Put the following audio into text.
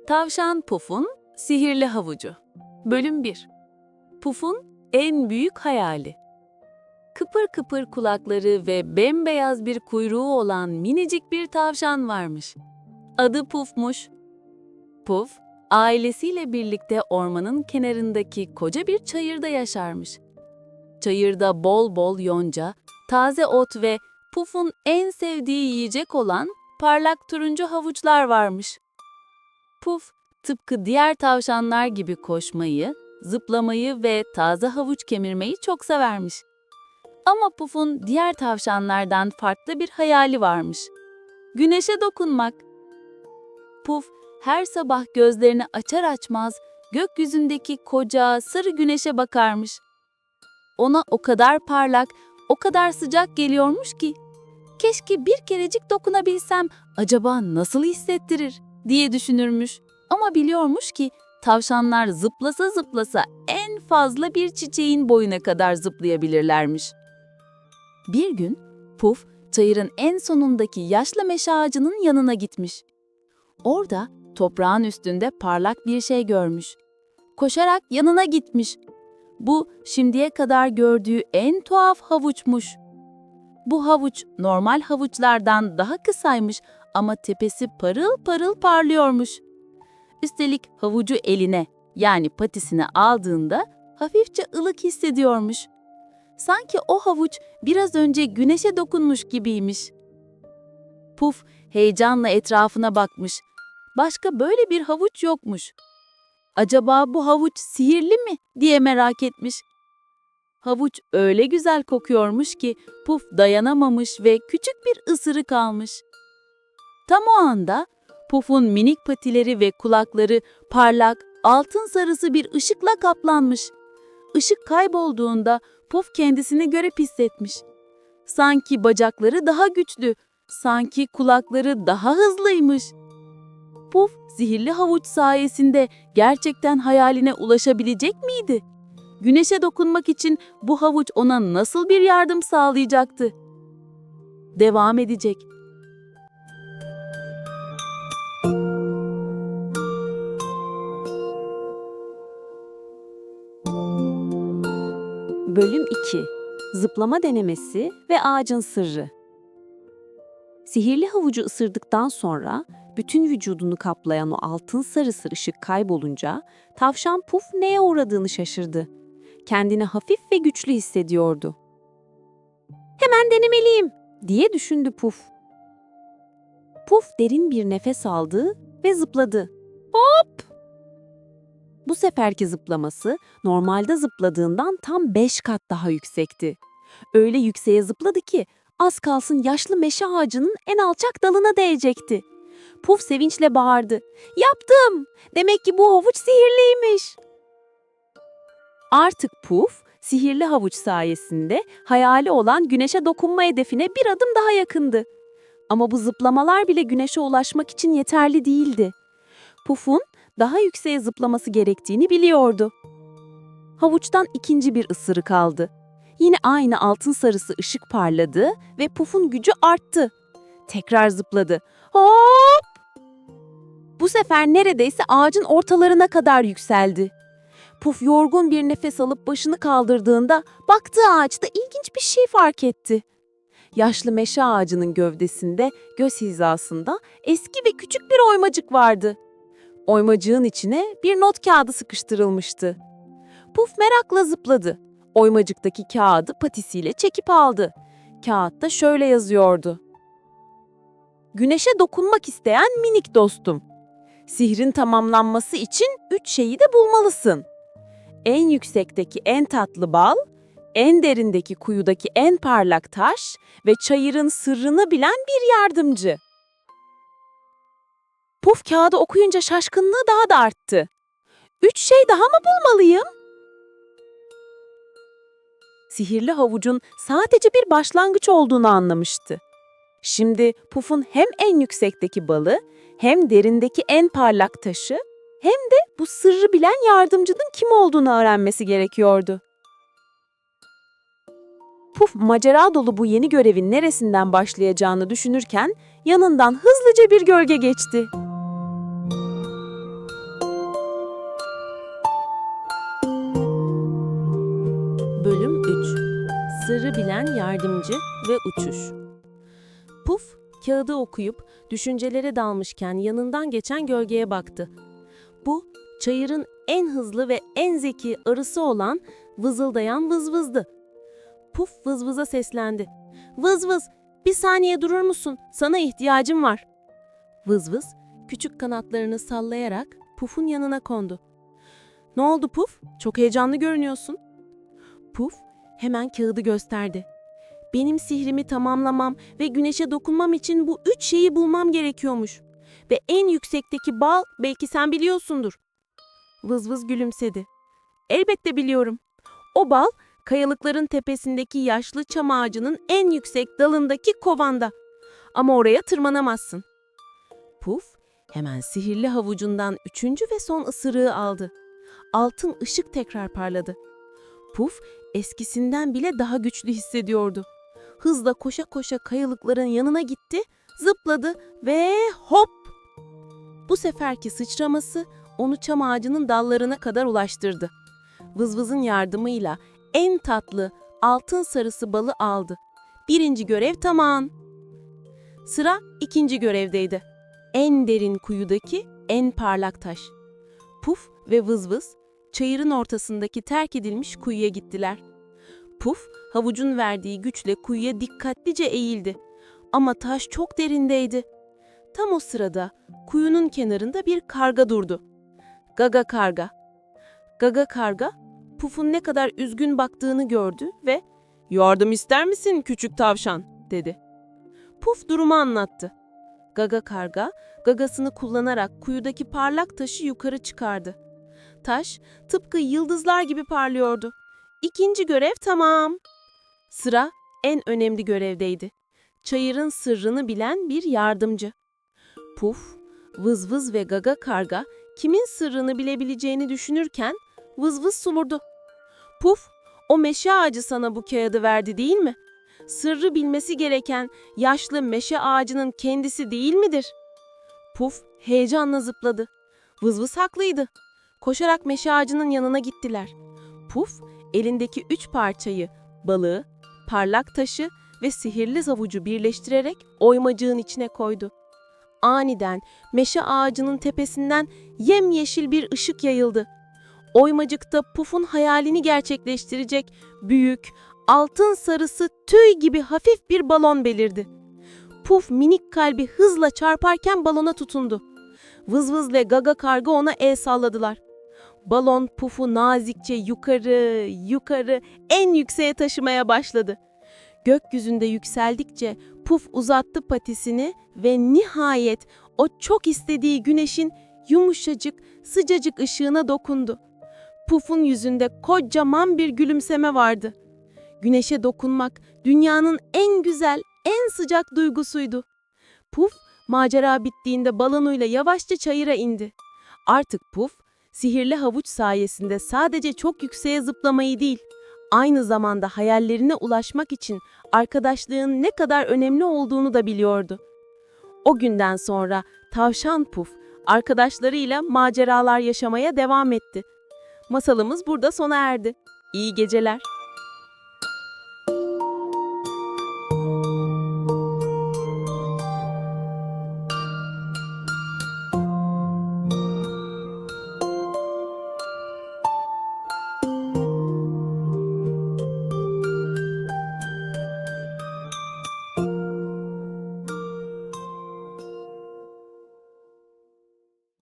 Tavşan Puf'un Sihirli Havucu. Bölüm 1. Puf'un en büyük hayali. Kıpır kıpır kulakları ve bembeyaz bir kuyruğu olan minicik bir tavşan varmış. Adı Puf'muş. Puf, ailesiyle birlikte ormanın kenarındaki koca bir çayırda yaşarmış. Çayırda bol bol yonca, taze ot ve Puf'un en sevdiği yiyecek olan parlak turuncu havuçlar varmış. Puf, tıpkı diğer tavşanlar gibi koşmayı, zıplamayı ve taze havuç kemirmeyi çok severmiş. Ama Puf'un diğer tavşanlardan farklı bir hayali varmış. Güneşe dokunmak. Puf, her sabah gözlerini açar açmaz gökyüzündeki koca sarı güneşe bakarmış. Ona o kadar parlak, o kadar sıcak geliyormuş ki, keşke bir kerecik dokunabilsem, acaba nasıl hissettirir diye düşünürmüş. Ama biliyormuş ki tavşanlar zıplasa zıplasa en fazla bir çiçeğin boyuna kadar zıplayabilirlermiş. Bir gün Puf, çayırın en sonundaki yaşlı meşe ağacının yanına gitmiş. Orada toprağın üstünde parlak bir şey görmüş. Koşarak yanına gitmiş. Bu şimdiye kadar gördüğü en tuhaf havuçmuş. Bu havuç normal havuçlardan daha kısaymış ama tepesi parıl parıl parlıyormuş. Üstelik havucu eline, yani patisine aldığında hafifçe ılık hissediyormuş. Sanki o havuç biraz önce güneşe dokunmuş gibiymiş. Puf heyecanla etrafına bakmış. Başka böyle bir havuç yokmuş. Acaba bu havuç sihirli mi diye merak etmiş. Havuç öyle güzel kokuyormuş ki Puf dayanamamış ve küçük bir ısırık almış. Tam o anda Puf'un minik patileri ve kulakları parlak, altın sarısı bir ışıkla kaplanmış. Işık kaybolduğunda Puf kendisini garip hissetmiş. Sanki bacakları daha güçlü, sanki kulakları daha hızlıymış. Puf, sihirli havuç sayesinde gerçekten hayaline ulaşabilecek miydi? Güneşe dokunmak için bu havuç ona nasıl bir yardım sağlayacaktı? Devam edecek. Bölüm 2. Zıplama denemesi ve ağacın sırrı. Sihirli havucu ısırdıktan sonra bütün vücudunu kaplayan o altın sarısı ışık kaybolunca tavşan Puf neye uğradığını şaşırdı. Kendini hafif ve güçlü hissediyordu. "Hemen denemeliyim," diye düşündü Puf. Puf derin bir nefes aldı ve zıpladı. Hop! Bu seferki zıplaması normalde zıpladığından tam 5 kat daha yüksekti. Öyle yükseğe zıpladı ki az kalsın yaşlı meşe ağacının en alçak dalına değecekti. Puf sevinçle bağırdı. "Yaptım! Demek ki bu havuç sihirliymiş." Artık Puf, sihirli havuç sayesinde hayali olan güneşe dokunma hedefine bir adım daha yakındı. Ama bu zıplamalar bile güneşe ulaşmak için yeterli değildi. Puf'un daha yükseğe zıplaması gerektiğini biliyordu. Havuçtan ikinci bir ısırık aldı. Yine aynı altın sarısı ışık parladı ve Puf'un gücü arttı. Tekrar zıpladı. Hop! Bu sefer neredeyse ağacın ortalarına kadar yükseldi. Puf yorgun bir nefes alıp başını kaldırdığında baktığı ağaçta ilginç bir şey fark etti. Yaşlı meşe ağacının gövdesinde, göz hizasında eski ve küçük bir oymacık vardı. Oymacığın içine bir not kağıdı sıkıştırılmıştı. Puf merakla zıpladı. Oymacıktaki kağıdı patisiyle çekip aldı. Kağıtta şöyle yazıyordu. "Güneşe dokunmak isteyen minik dostum. Sihrin tamamlanması için 3 şeyi de bulmalısın. En yüksekteki en tatlı bal, en derindeki kuyudaki en parlak taş ve çayırın sırrını bilen bir yardımcı." Puf kağıdı okuyunca şaşkınlığı daha da arttı. 3 şey daha mı bulmalıyım? Sihirli havucun sadece bir başlangıç olduğunu anlamıştı. Şimdi Puf'un hem en yüksekteki balı, hem derindeki en parlak taşı, hem de bu sırrı bilen yardımcının kim olduğunu öğrenmesi gerekiyordu. Puf macera dolu bu yeni görevin neresinden başlayacağını düşünürken yanından hızlıca bir gölge geçti. sırrı bilen yardımcı ve uçuş. Puf, kağıdı okuyup düşüncelere dalmışken yanından geçen gölgeye baktı. Bu, çayırın en hızlı ve en zeki arısı olan vızıldayan Vızvız'dı. Puf Vızvız'a seslendi. "Vızvız, bir saniye durur musun? Sana ihtiyacım var." Vızvız, küçük kanatlarını sallayarak Puf'un yanına kondu. "Ne oldu Puf? Çok heyecanlı görünüyorsun." Puf hemen kağıdı gösterdi. "Benim sihrimi tamamlamam ve güneşe dokunmam için bu 3 şeyi bulmam gerekiyormuş. Ve en yüksekteki bal belki sen biliyorsundur." Vızvız gülümsedi. "Elbette biliyorum. O bal kayalıkların tepesindeki yaşlı çam ağacının en yüksek dalındaki kovanda. Ama oraya tırmanamazsın." Puf hemen sihirli havucundan 3. ve son ısırığı aldı. Altın ışık tekrar parladı. Puf eskisinden bile daha güçlü hissediyordu. Hızla koşa koşa kayalıkların yanına gitti, zıpladı ve hop! Bu seferki sıçraması onu çam ağacının dallarına kadar ulaştırdı. Vızvız'ın yardımıyla en tatlı altın sarısı balı aldı. 1. görev tamam. Sıra 2. görevdeydi. En derin kuyudaki en parlak taş. Puf ve Vızvız çayırın ortasındaki terk edilmiş kuyuya gittiler. Puf, havucun verdiği güçle kuyuya dikkatlice eğildi. Ama taş çok derindeydi. Tam o sırada kuyunun kenarında bir karga durdu. Gaga karga. Gaga karga, Puf'un ne kadar üzgün baktığını gördü ve "Yardım ister misin küçük tavşan?" dedi. Puf durumu anlattı. Gaga karga, gagasını kullanarak kuyudaki parlak taşı yukarı çıkardı. Taş, tıpkı yıldızlar gibi parlıyordu. 2. görev tamam. Sıra en önemli görevdeydi. Çayırın sırrını bilen bir yardımcı. Puf, Vızvız ve Gaga karga kimin sırrını bilebileceğini düşünürken Vızvız somurdu. "Puf, o meşe ağacı sana bu kağıdı verdi değil mi? Sırrı bilmesi gereken yaşlı meşe ağacının kendisi değil midir?" Puf heyecanla zıpladı. Vızvız haklıydı. Koşarak meşe ağacının yanına gittiler. Puf elindeki 3 parçayı, balığı, parlak taşı ve sihirli havucu birleştirerek oymacığın içine koydu. Aniden meşe ağacının tepesinden yemyeşil bir ışık yayıldı. Oymacıkta Puf'un hayalini gerçekleştirecek büyük, altın sarısı tüy gibi hafif bir balon belirdi. Puf minik kalbi hızla çarparken balona tutundu. Vızvız ve Gaga karga ona el salladılar. Balon Puf'u nazikçe yukarı, yukarı, en yükseğe taşımaya başladı. Gökyüzünde yükseldikçe Puf uzattı patisini ve nihayet o çok istediği güneşin yumuşacık, sıcacık ışığına dokundu. Puf'un yüzünde kocaman bir gülümseme vardı. Güneşe dokunmak dünyanın en güzel, en sıcak duygusuydu. Puf, macera bittiğinde balonuyla yavaşça çayıra indi. Artık Puf, sihirli havuç sayesinde sadece çok yükseğe zıplamayı değil, aynı zamanda hayallerine ulaşmak için arkadaşlığın ne kadar önemli olduğunu da biliyordu. O günden sonra Tavşan Puf, arkadaşlarıyla maceralar yaşamaya devam etti. Masalımız burada sona erdi. İyi geceler.